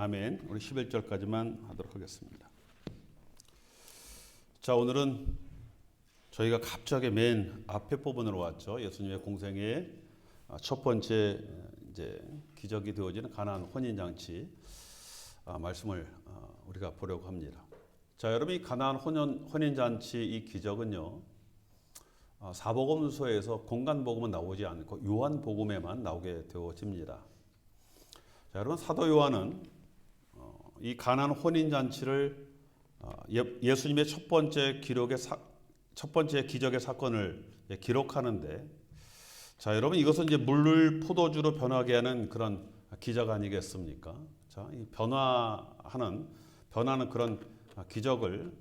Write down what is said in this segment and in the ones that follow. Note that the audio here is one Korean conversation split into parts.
아멘. 우리 11절까지만 하도록 하겠습니다. 자, 오늘은 저희가 갑자기 맨 앞에 부분으로 왔죠. 예수님의 공생의 첫 번째 이제 기적이 되어지는 가나안 혼인잔치 말씀을 우리가 보려고 합니다. 자, 여러분, 이 가나안 혼인잔치 이 기적은요, 사복음서에서 공간복음은 나오지 않고 요한복음에만 나오게 되어집니다. 자, 여러분, 사도 요한은 이 가나안 혼인잔치를 예수님의 첫 번째 기적의 사건을 기록하는데, 자, 여러분, 이것은 이제 물을 포도주로 변하게 하는 그런 기적 아니겠습니까? 자, 이 변화하는 그런 기적을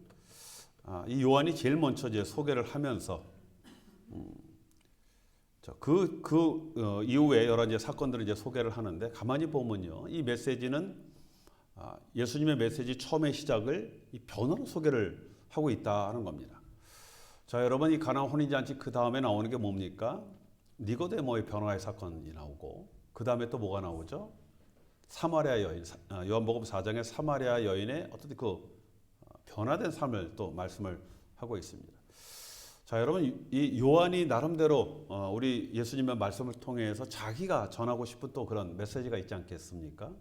이 요한이 제일 먼저 이제 소개를 하면서 이후에 여러 이제 사건들을 이제 소개를 하는데, 가만히 보면요, 이 메시지는 예수님의 메시지 처음의 시작을 이 변화로 소개를 하고 있다는 겁니다. 자, 여러분, 이 가나안 혼인잔치 그 다음에 나오는 게 뭡니까? 니고데모의 변화의 사건이 나오고, 그 다음에 또 뭐가 나오죠? 사마리아 여인, 요한복음 4장의 사마리아 여인의 어떤 그 변화된 삶을 또 말씀을 하고 있습니다. 자, 여러분, 이 요한이 나름대로 우리 예수님의 말씀을 통해서 자기가 전하고 싶은 또 그런 메시지가 있지 않겠습니까?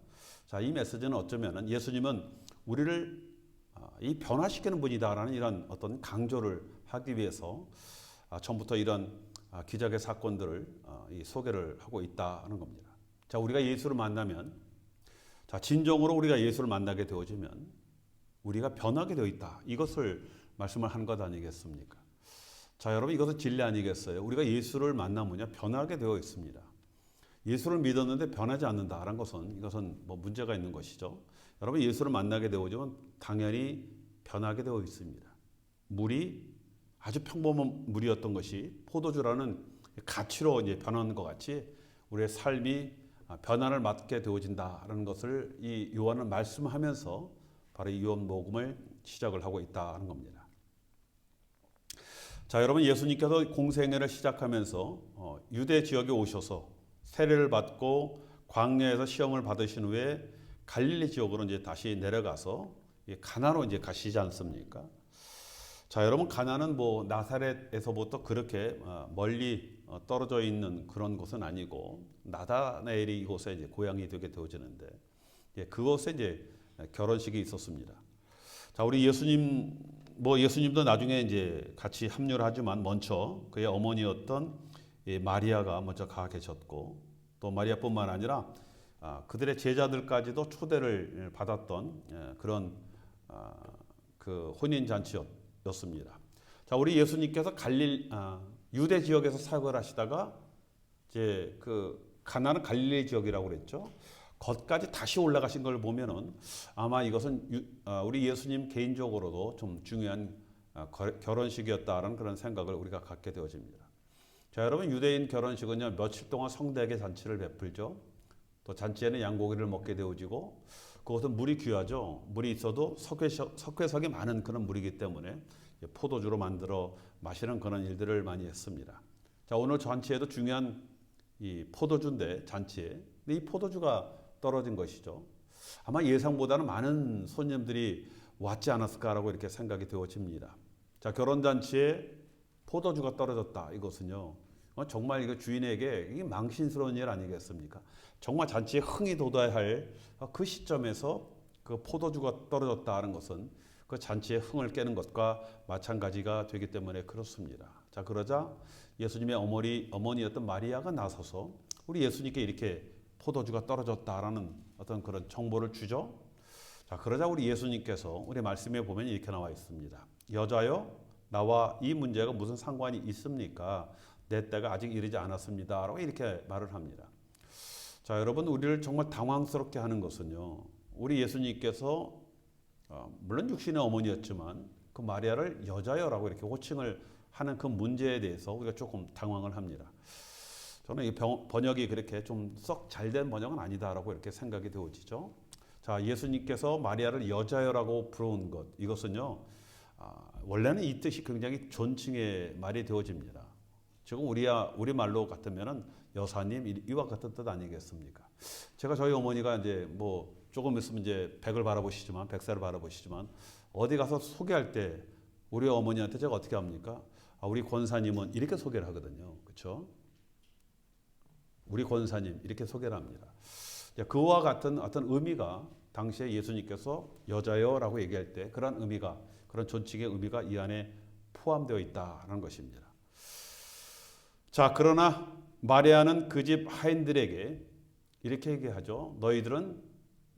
자, 이 메시지는 어쩌면은 예수님은 우리를 이 변화시키는 분이다라는 이런 어떤 강조를 하기 위해서 처음부터 이런 기적의 사건들을 이 소개를 하고 있다는 겁니다. 자, 우리가 예수를 만나면, 자, 진정으로 우리가 예수를 만나게 되어지면 우리가 변하게 되어 있다. 이것을 말씀을 한 것 아니겠습니까? 자, 여러분, 이것은 진리 아니겠어요? 우리가 예수를 만나면요, 변하게 되어 있습니다. 예수를 믿었는데 변하지 않는다라는 것은, 이것은 뭐 문제가 있는 것이죠. 여러분, 예수를 만나게 되어지면 당연히 변하게 되어 있습니다. 물이 아주 평범한 물이었던 것이 포도주라는 가치로 이제 변하는 것 같이 우리의 삶이 변화를 맞게 되어진다라는 것을 이 요한은 말씀하면서 바로 이 요한복음을 시작을 하고 있다는 겁니다. 자, 여러분, 예수님께서 공생애를 시작하면서 유대 지역에 오셔서 세례를 받고 광야에서 시험을 받으신 후에 갈릴리 지역으로 이제 다시 내려가서 가나로 이제 가시지 않습니까? 자, 여러분, 가나는 뭐 나사렛에서부터 그렇게 멀리 떨어져 있는 그런 곳은 아니고, 나다나엘이 이곳에 이제 고향이 되게 되어지는데, 그곳에 이제 결혼식이 있었습니다. 자, 우리 예수님도 나중에 이제 같이 합류를 하지만 먼저 그의 어머니였던 마리아가 먼저 가 계셨고, 또 마리아뿐만 아니라 그들의 제자들까지도 초대를 받았던 그런 그 혼인 잔치였습니다. 자, 우리 예수님께서 유대 지역에서 사역을 하시다가 이제 그 가나안 갈릴리 지역이라고 그랬죠. 거기까지 다시 올라가신 걸 보면은 아마 이것은 우리 예수님 개인적으로도 좀 중요한 결혼식이었다라는 그런 생각을 우리가 갖게 되어집니다. 자, 여러분, 유대인 결혼식은요, 며칠 동안 성대하게 잔치를 베풀죠. 또 잔치에는 양고기를 먹게 되어지고, 그것은 물이 귀하죠. 물이 있어도 석회석이 많은 그런 물이기 때문에 포도주로 만들어 마시는 그런 일들을 많이 했습니다. 자, 오늘 잔치에도 중요한 이 포도주인데, 잔치에. 근데 이 포도주가 떨어진 것이죠. 아마 예상보다는 많은 손님들이 왔지 않았을까라고 이렇게 생각이 되어집니다. 자, 결혼잔치에 포도주가 떨어졌다. 이것은요, 정말 이거 주인에게 이게 망신스러운 일 아니겠습니까? 정말 잔치에 흥이 돋아야 할 그 시점에서 그 포도주가 떨어졌다는 것은 그 잔치의 흥을 깨는 것과 마찬가지가 되기 때문에 그렇습니다. 자, 그러자 예수님의 어머니였던 마리아가 나서서 우리 예수님께 이렇게 포도주가 떨어졌다라는 어떤 그런 정보를 주죠. 자, 그러자 우리 예수님께서 우리 말씀에 보면 이렇게 나와 있습니다. 여자여, 나와 이 문제가 무슨 상관이 있습니까? 내 때가 아직 이르지 않았습니다. 라고 이렇게 말을 합니다. 자, 여러분, 우리를 정말 당황스럽게 하는 것은요, 우리 예수님께서 물론 육신의 어머니였지만 그 마리아를 여자여라고 이렇게 호칭을 하는 그 문제에 대해서 우리가 조금 당황을 합니다. 저는 이 번역이 그렇게 좀 썩 잘된 번역은 아니다라고 이렇게 생각이 되어지죠. 자, 예수님께서 마리아를 여자여라고 부르는 것, 이것은요, 원래는 이 뜻이 굉장히 존칭의 말이 되어집니다. 지금 우리 말로 같으면은 여사님 이와 같은 뜻 아니겠습니까? 제가 저희 어머니가 이제 뭐 조금 있으면 이제 100을 바라보시지만 100살을 바라보시지만 어디 가서 소개할 때 우리 어머니한테 제가 어떻게 합니까? 우리 권사님은 이렇게 소개를 하거든요. 그렇죠? 우리 권사님 이렇게 소개를 합니다. 그와 같은 어떤 의미가 당시에 예수님께서 여자여라고 얘기할 때 그런 의미가 그런 존칭의 의미가 이 안에 포함되어 있다는 것입니다. 자, 그러나 마리아는 그 집 하인들에게 이렇게 얘기하죠. 너희들은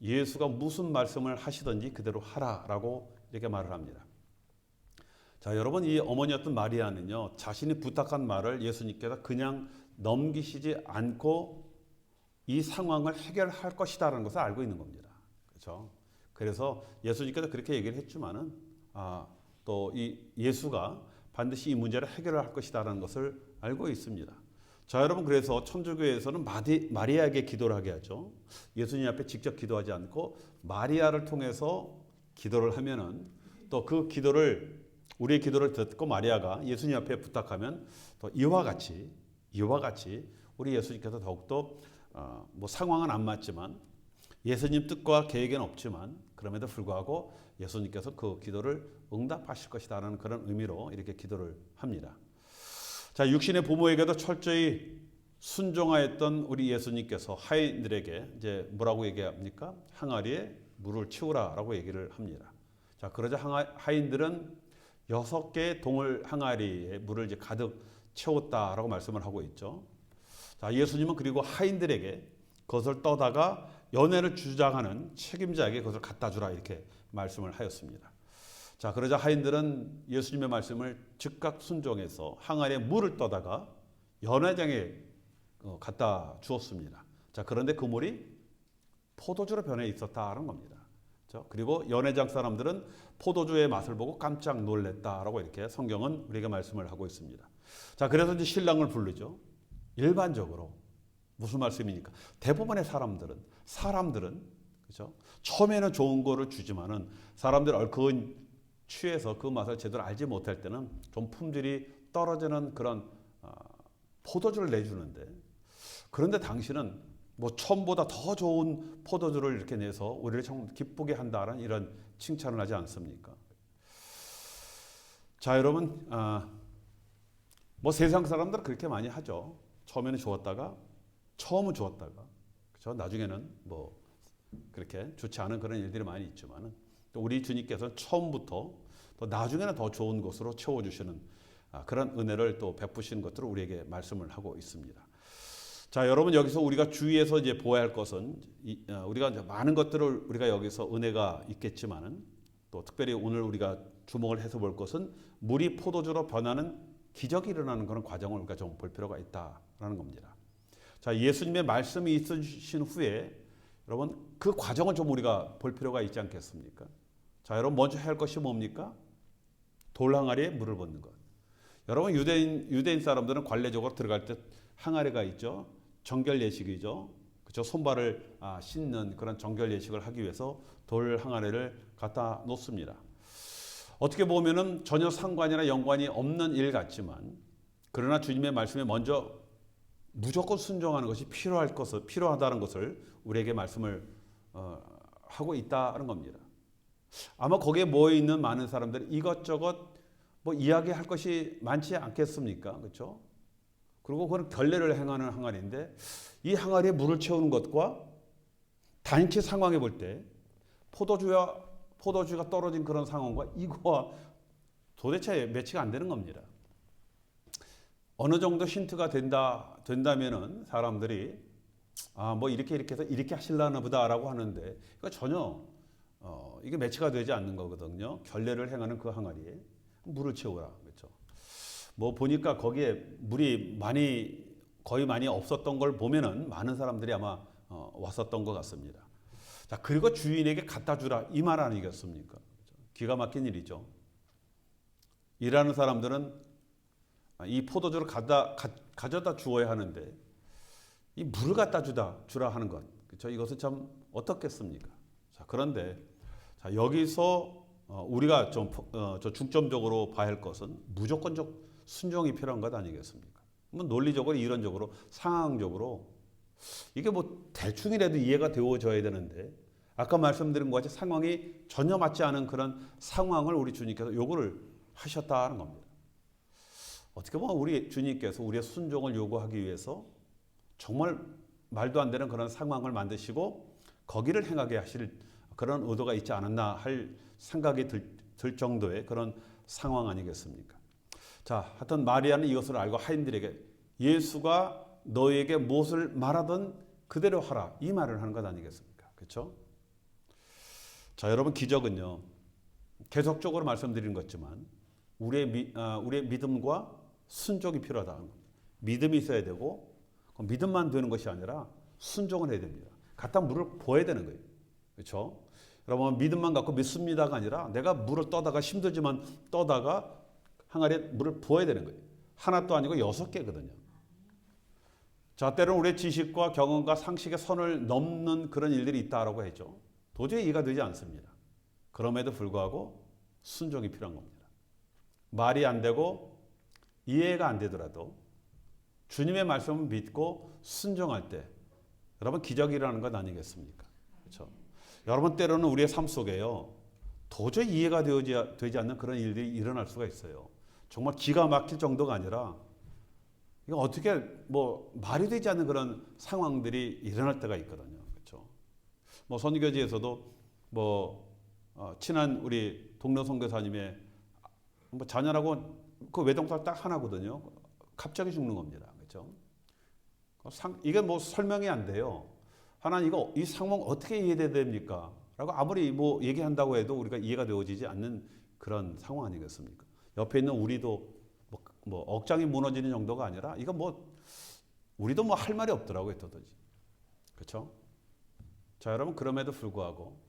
예수가 무슨 말씀을 하시든지 그대로 하라라고 이렇게 말을 합니다. 자, 여러분 이 어머니였던 마리아는요. 자신이 부탁한 말을 예수님께서 그냥 넘기시지 않고 이 상황을 해결할 것이다라는 것을 알고 있는 겁니다. 그렇죠? 그래서 예수님께서 그렇게 얘기를 했지만은 또 이 예수가 반드시 이 문제를 해결할 것이다라는 것을 알고 있습니다. 자, 여러분 그래서 천주교에서는 마리아에게 기도를 하게 하죠. 예수님 앞에 직접 기도하지 않고 마리아를 통해서 기도를 하면은 또 그 기도를 우리의 기도를 듣고 마리아가 예수님 앞에 부탁하면 또 이와 같이 우리 예수님께서 더욱더 뭐 상황은 안 맞지만 예수님 뜻과 계획은 없지만 그럼에도 불구하고 예수님께서 그 기도를 응답하실 것이다라는 그런 의미로 이렇게 기도를 합니다. 자, 육신의 부모에게도 철저히 순종하였던 우리 예수님께서 하인들에게 이제 뭐라고 얘기합니까? 항아리에 물을 채우라라고 얘기를 합니다. 자, 그러자 하인들은 6개의 동을 항아리에 물을 이제 가득 채웠다라고 말씀을 하고 있죠. 자, 예수님은 그리고 하인들에게 그것을 떠다가 연회를 주장하는 책임자에게 그것을 갖다 주라 이렇게 말씀을 하였습니다. 자, 그러자 하인들은 예수님의 말씀을 즉각 순종해서 항아리에 물을 떠다가 연회장에 갖다 주었습니다. 자, 그런데 그 물이 포도주로 변해 있었다는 겁니다. 그렇죠? 그리고 연회장 사람들은 포도주의 맛을 보고 깜짝 놀랐다라고 이렇게 성경은 우리에게 말씀을 하고 있습니다. 자, 그래서 이제 신랑을 부르죠. 일반적으로 무슨 말씀입니까? 대부분의 사람들은 그렇죠? 처음에는 좋은 거를 주지만은 사람들 얼큰 취해서 그 맛을 제대로 알지 못할 때는 좀 품질이 떨어지는 그런 포도주를 내주는데, 그런데 당신은 뭐 처음보다 더 좋은 포도주를 이렇게 내서 우리를 참 기쁘게 한다는 이런 칭찬을 하지 않습니까? 자, 여러분, 뭐 세상 사람들은 그렇게 많이 하죠. 처음은 좋았다가 그렇죠? 나중에는 뭐 그렇게 좋지 않은 그런 일들이 많이 있지만은 또 우리 주님께서는 처음부터 또 나중에는 더 좋은 것으로 채워주시는 그런 은혜를 또 베푸시는 것들을 우리에게 말씀을 하고 있습니다. 자, 여러분 여기서 우리가 주의해서 이제 보아야 할 것은 우리가 많은 것들을 우리가 여기서 은혜가 있겠지만은 또 특별히 오늘 우리가 주목을 해서 볼 것은 물이 포도주로 변하는 기적이 일어나는 그런 과정을 우리가 좀 볼 필요가 있다라는 겁니다. 자, 예수님의 말씀이 있으신 후에 여러분 그 과정을 좀 우리가 볼 필요가 있지 않겠습니까? 자, 여러분 먼저 해야 할 것이 뭡니까? 돌 항아리에 물을 붓는 것. 여러분 유대인 사람들은 관례적으로 들어갈 때 항아리가 있죠. 정결 예식이죠. 그렇죠? 손발을 씻는 그런 정결 예식을 하기 위해서 돌 항아리를 갖다 놓습니다. 어떻게 보면은 전혀 상관이나 연관이 없는 일 같지만 그러나 주님의 말씀에 먼저 무조건 순종하는 것이 필요하다는 것을 우리에게 말씀을 하고 있다는 겁니다. 아마 거기에 모여 있는 많은 사람들이 이것저것 뭐 이야기할 것이 많지 않겠습니까? 그렇죠? 그리고 그건 결례를 행하는 항아리인데 이 항아리에 물을 채우는 것과 단체 상황에 볼 때 포도주가 떨어진 그런 상황과 이거와 도대체 매치가 안 되는 겁니다. 어느 정도 힌트가 된다면은 사람들이 뭐 이렇게 해서 이렇게 하실라나 보다라고 하는데 이거 전혀 이게 매치가 되지 않는 거거든요. 결례를 행하는 그 항아리에 물을 채우라. 그렇죠? 뭐 보니까 거기에 물이 거의 많이 없었던 걸 보면은 많은 사람들이 아마 왔었던 것 같습니다. 자, 그리고 주인에게 갖다 주라 이 말 아니겠습니까? 그렇죠? 기가 막힌 일이죠. 일하는 사람들은 이 포도주를 가져다 주어야 하는데 이 물을 갖다 주라 하는 것, 그렇죠? 이것은 참 어떻겠습니까? 자, 그런데 자, 여기서 우리가 좀 중점적으로 봐야 할 것은 무조건적 순종이 필요한 것 아니겠습니까? 뭐 논리적으로, 이론적으로, 상황적으로 이게 뭐 대충이라도 이해가 되어져야 되는데 아까 말씀드린 것 같이 상황이 전혀 맞지 않은 그런 상황을 우리 주님께서 요구를 하셨다는 겁니다. 어떻게 보면 우리 주님께서 우리의 순종을 요구하기 위해서 정말 말도 안 되는 그런 상황을 만드시고 거기를 행하게 하실 그런 의도가 있지 않았나 할 생각이 들 정도의 그런 상황 아니겠습니까? 자, 하여튼 마리아는 이것을 알고 하인들에게 예수가 너에게 무엇을 말하든 그대로 하라 이 말을 하는 것 아니겠습니까? 그렇죠? 자, 여러분 기적은요 계속적으로 말씀드리는 것지만 우리의 믿음과 순종이 필요하다는 겁니다. 믿음이 있어야 되고 믿음만 되는 것이 아니라 순종을 해야 됩니다. 갖다 물을 부어야 되는 거예요. 그렇죠? 여러분 믿음만 갖고 믿습니다가 아니라 내가 물을 떠다가 힘들지만 떠다가 항아리에 물을 부어야 되는 거예요. 하나도 아니고 6개거든요. 자, 때로는 우리의 지식과 경험과 상식의 선을 넘는 그런 일들이 있다라고 했죠. 도저히 이해가 되지 않습니다. 그럼에도 불구하고 순종이 필요한 겁니다. 말이 안 되고 이해가 안 되더라도 주님의 말씀을 믿고 순종할 때 여러분 기적이 일어나는 것 아니겠습니까? 그렇죠? 여러분 때로는 우리의 삶 속에요. 도저히 이해가 되지 않는 그런 일들이 일어날 수가 있어요. 정말 기가 막힐 정도가 아니라 이거 어떻게 말이 되지 않는 그런 상황들이 일어날 때가 있거든요. 그렇죠? 선교지에서도 친한 우리 동료 선교사님의 자녀라고 그 외동딸 딱 하나거든요. 갑자기 죽는 겁니다. 그렇죠? 이게 설명이 안 돼요. 하나님 이 상황 어떻게 이해돼야 됩니까? 라고 아무리 얘기한다고 해도 우리가 이해가 되어지지 않는 그런 상황 아니겠습니까? 옆에 있는 우리도 억장이 무너지는 정도가 아니라 이거 우리도 할 말이 없더라고요. 도저히. 그렇죠? 자, 여러분 그럼에도 불구하고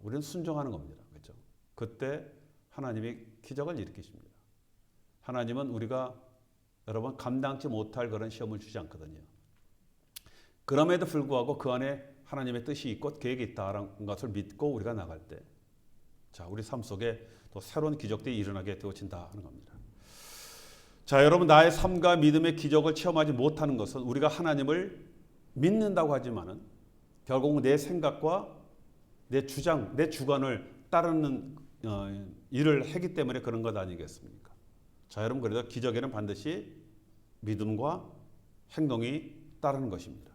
우리는 순종하는 겁니다. 그렇죠? 그때 하나님이 기적을 일으키십니다. 하나님은 우리가 여러분 감당치 못할 그런 시험을 주지 않거든요. 그럼에도 불구하고 그 안에 하나님의 뜻이 있고 계획이 있다는 것을 믿고 우리가 나갈 때 자, 우리 삶 속에 또 새로운 기적들이 일어나게 되어진다는 겁니다. 자, 여러분 나의 삶과 믿음의 기적을 체험하지 못하는 것은 우리가 하나님을 믿는다고 하지만은 결국 내 생각과 내 주장, 내 주관을 따르는 일을 하기 때문에 그런 것 아니겠습니까? 자, 여러분 그래도 기적에는 반드시 믿음과 행동이 따르는 것입니다.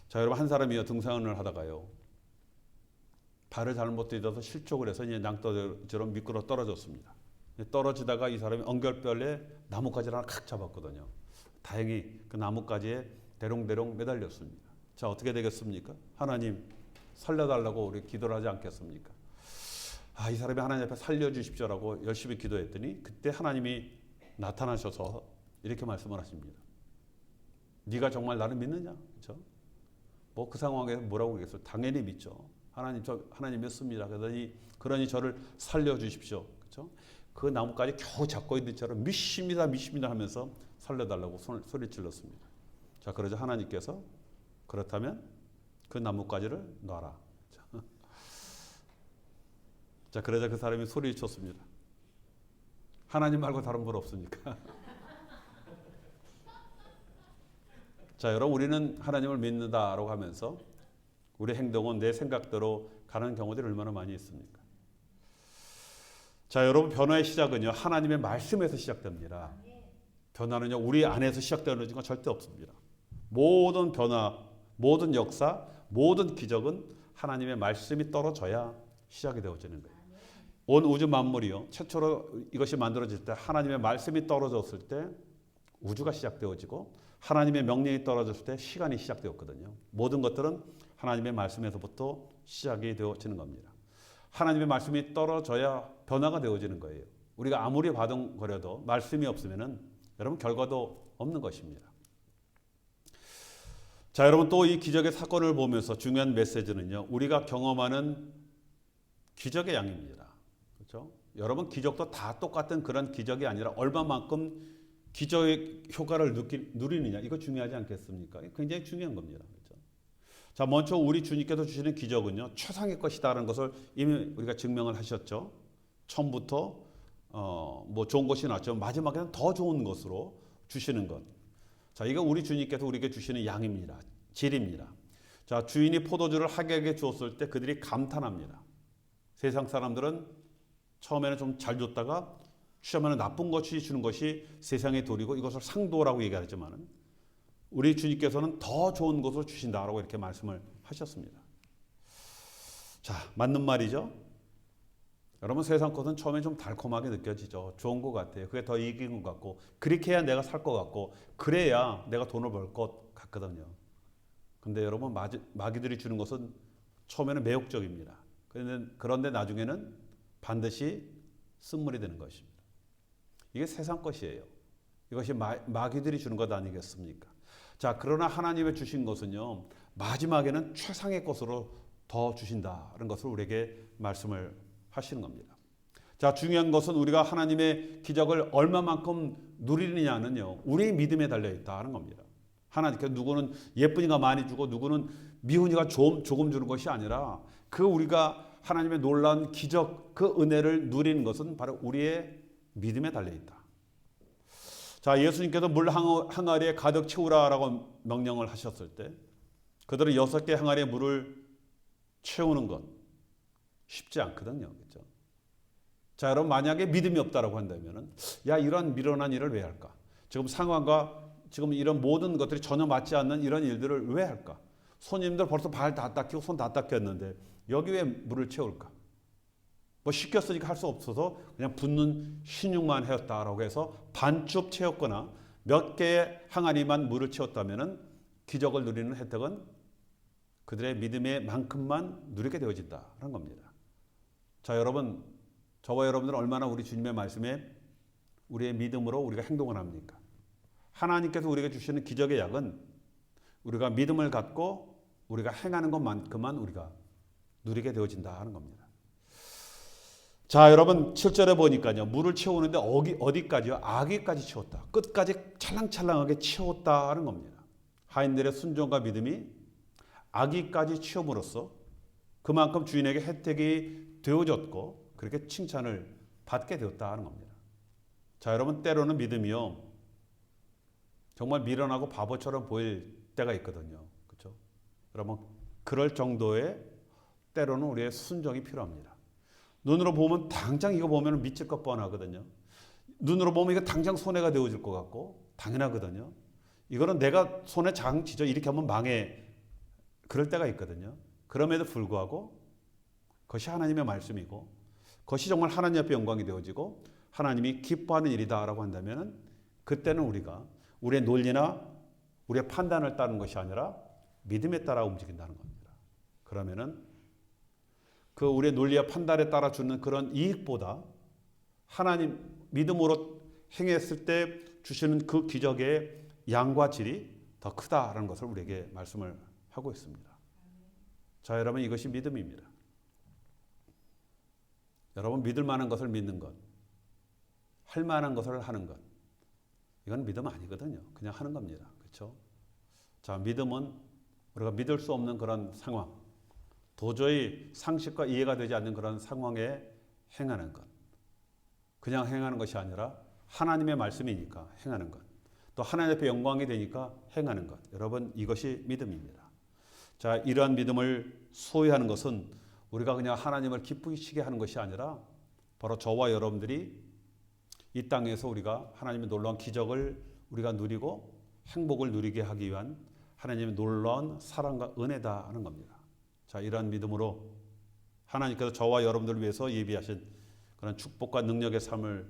자, 여러분 한 사람이요 등산을 하다가요 발을 잘못 디뎌서 실족을 해서 이제 낭떠러지처럼 미끄러 떨어졌습니다. 떨어지다가 이 사람이 엉결뼈에 나뭇가지를 하나 칵 잡았거든요. 다행히 그 나뭇가지에 대롱대롱 매달렸습니다. 자, 어떻게 되겠습니까? 하나님 살려달라고 우리 기도를 하지 않겠습니까? 이 사람이 하나님 앞에 살려주십시오라고 열심히 기도했더니 그때 하나님이 나타나셔서 이렇게 말씀을 하십니다. 네가 정말 나를 믿느냐? 그렇죠? 그 상황에서 뭐라고 그러겠어요? 당연히 믿죠. 하나님 믿습니다. 그러니 저를 살려주십시오. 그렇죠? 그 나뭇가지 겨우 잡고 있는 처럼 믿습니다, 믿습니다 하면서 살려달라고 소리 질렀습니다. 자, 그러자 하나님께서 그렇다면 그 나뭇가지를 놔라. 자, 그러자 그 사람이 소리쳤습니다. 하나님 말고 다른 분 없습니까? 자, 여러분 우리는 하나님을 믿는다라고 하면서 우리 행동은 내 생각대로 가는 경우들이 얼마나 많이 있습니까? 자, 여러분 변화의 시작은요 하나님의 말씀에서 시작됩니다. 변화는요 우리 안에서 시작되는 건 절대 없습니다. 모든 변화, 모든 역사, 모든 기적은 하나님의 말씀이 떨어져야 시작이 되어지는 거예요. 온 우주 만물이요 최초로 이것이 만들어질 때 하나님의 말씀이 떨어졌을 때 우주가 시작되어지고 하나님의 명령이 떨어졌을 때 시간이 시작되었거든요. 모든 것들은 하나님의 말씀에서부터 시작이 되어지는 겁니다. 하나님의 말씀이 떨어져야 변화가 되어지는 거예요. 우리가 아무리 바둥거려도 말씀이 없으면은 여러분 결과도 없는 것입니다. 자, 여러분 또 이 기적의 사건을 보면서 중요한 메시지는요. 우리가 경험하는 기적의 양입니다. 그렇죠? 여러분 기적도 다 똑같은 그런 기적이 아니라 얼마만큼 기적의 효과를 누리느냐 이거 중요하지 않겠습니까? 굉장히 중요한 겁니다. 그렇죠? 자, 먼저 우리 주님께서 주시는 기적은요 최상의 것이다라는 것을 이미 우리가 증명을 하셨죠. 처음부터 좋은 것이 나왔죠. 마지막에는 더 좋은 것으로 주시는 것. 자, 이거 우리 주님께서 우리에게 주시는 양입니다. 질입니다. 자, 주인이 포도주를 하객에게 주었을 때 그들이 감탄합니다. 세상 사람들은 처음에는 좀 잘 줬다가 취하면 나쁜 것이 주는 것이 세상의 도리고 이것을 상도라고 얘기하지만 우리 주님께서는 더 좋은 것을 주신다라고 이렇게 말씀을 하셨습니다. 자, 맞는 말이죠. 여러분 세상 것은 처음에 좀 달콤하게 느껴지죠. 좋은 것 같아요. 그게 더 이익인 것 같고 그렇게 해야 내가 살 것 같고 그래야 내가 돈을 벌 것 같거든요. 근데 여러분 마귀들이 주는 것은 처음에는 매혹적입니다. 그런데 나중에는 반드시 쓴물이 되는 것입니다. 이게 세상 것이에요. 이것이 마귀들이 주는 것 아니겠습니까? 자, 그러나 하나님의 주신 것은요. 마지막에는 최상의 것으로 더 주신다는 것을 우리에게 말씀을 하시는 겁니다. 자, 중요한 것은 우리가 하나님의 기적을 얼마만큼 누리느냐는요. 우리의 믿음에 달려 있다는 겁니다. 하나님께서 누구는 예쁜이가 많이 주고 누구는 미훈이가 조금 주는 것이 아니라 그 우리가 하나님의 놀라운 기적 그 은혜를 누리는 것은 바로 우리의 믿음에 달려 있다. 자, 예수님께서 물 항아리에 가득 채우라라고 명령을 하셨을 때 그들은 6개 항아리에 물을 채우는 것 쉽지 않거든요. 그렇죠? 자, 여러분 만약에 믿음이 없다라고 한다면은 야, 이런 미련한 일을 왜 할까? 지금 상황과 지금 이런 모든 것들이 전혀 맞지 않는 이런 일들을 왜 할까? 손님들 벌써 발 다 닦이고 손 다 닦였는데 여기 왜 물을 채울까? 뭐 시켰으니까 할 수 없어서 그냥 붓는 신용만 해왔다라고 해서 반쪽 채웠거나 몇 개의 항아리만 물을 채웠다면은 기적을 누리는 혜택은 그들의 믿음의 만큼만 누리게 되어진다는 겁니다. 자, 여러분, 저와 여러분들은 얼마나 우리 주님의 말씀에 우리의 믿음으로 우리가 행동을 합니까? 하나님께서 우리에게 주시는 기적의 약은 우리가 믿음을 갖고 우리가 행하는 것만큼만 우리가 누리게 되어진다 하는 겁니다. 자, 여러분 7절에 보니까요. 물을 채우는데 어디까지요? 아기까지 채웠다. 끝까지 찰랑찰랑하게 채웠다 하는 겁니다. 하인들의 순종과 믿음이 아기까지 채움으로써 그만큼 주인에게 혜택이 되어졌고 그렇게 칭찬을 받게 되었다 하는 겁니다. 자, 여러분 때로는 믿음이요. 정말 미련하고 바보처럼 보일 때가 있거든요. 그렇죠? 여러분 그럴 정도의 때로는 우리의 순종이 필요합니다. 눈으로 보면 당장 이거 보면 미칠 것 뻔하거든요. 눈으로 보면 이거 당장 손해가 되어질 것 같고 당연하거든요. 이거는 내가 손에 장 쥐죠. 이렇게 하면 망해. 그럴 때가 있거든요. 그럼에도 불구하고 그것이 하나님의 말씀이고 그것이 정말 하나님 앞에 영광이 되어지고 하나님이 기뻐하는 일이다라고 한다면 그때는 우리가 우리의 논리나 우리의 판단을 따르는 것이 아니라 믿음에 따라 움직인다는 겁니다. 그러면은 그 우리의 논리와 판단에 따라 주는 그런 이익보다 하나님 믿음으로 행했을 때 주시는 그 기적의 양과 질이 더 크다라는 것을 우리에게 말씀을 하고 있습니다. 자, 여러분 이것이 믿음입니다. 여러분 믿을 만한 것을 믿는 것, 할 만한 것을 하는 것, 이건 믿음 아니거든요. 그냥 하는 겁니다. 그렇죠? 자, 믿음은 우리가 믿을 수 없는 그런 상황, 도저히 상식과 이해가 되지 않는 그런 상황에 행하는 것, 그냥 행하는 것이 아니라 하나님의 말씀이니까 행하는 것, 또 하나님 앞에 영광이 되니까 행하는 것. 여러분 이것이 믿음입니다. 자, 이러한 믿음을 소유하는 것은 우리가 그냥 하나님을 기쁘시게 하는 것이 아니라 바로 저와 여러분들이 이 땅에서 우리가 하나님의 놀라운 기적을 우리가 누리고 행복을 누리게 하기 위한 하나님의 놀라운 사랑과 은혜다 하는 겁니다. 자, 이러한 믿음으로 하나님께서 저와 여러분들을 위해서 예비하신 그런 축복과 능력의 삶을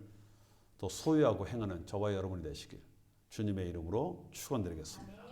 또 소유하고 행하는 저와 여러분이 되시길 주님의 이름으로 축원드리겠습니다.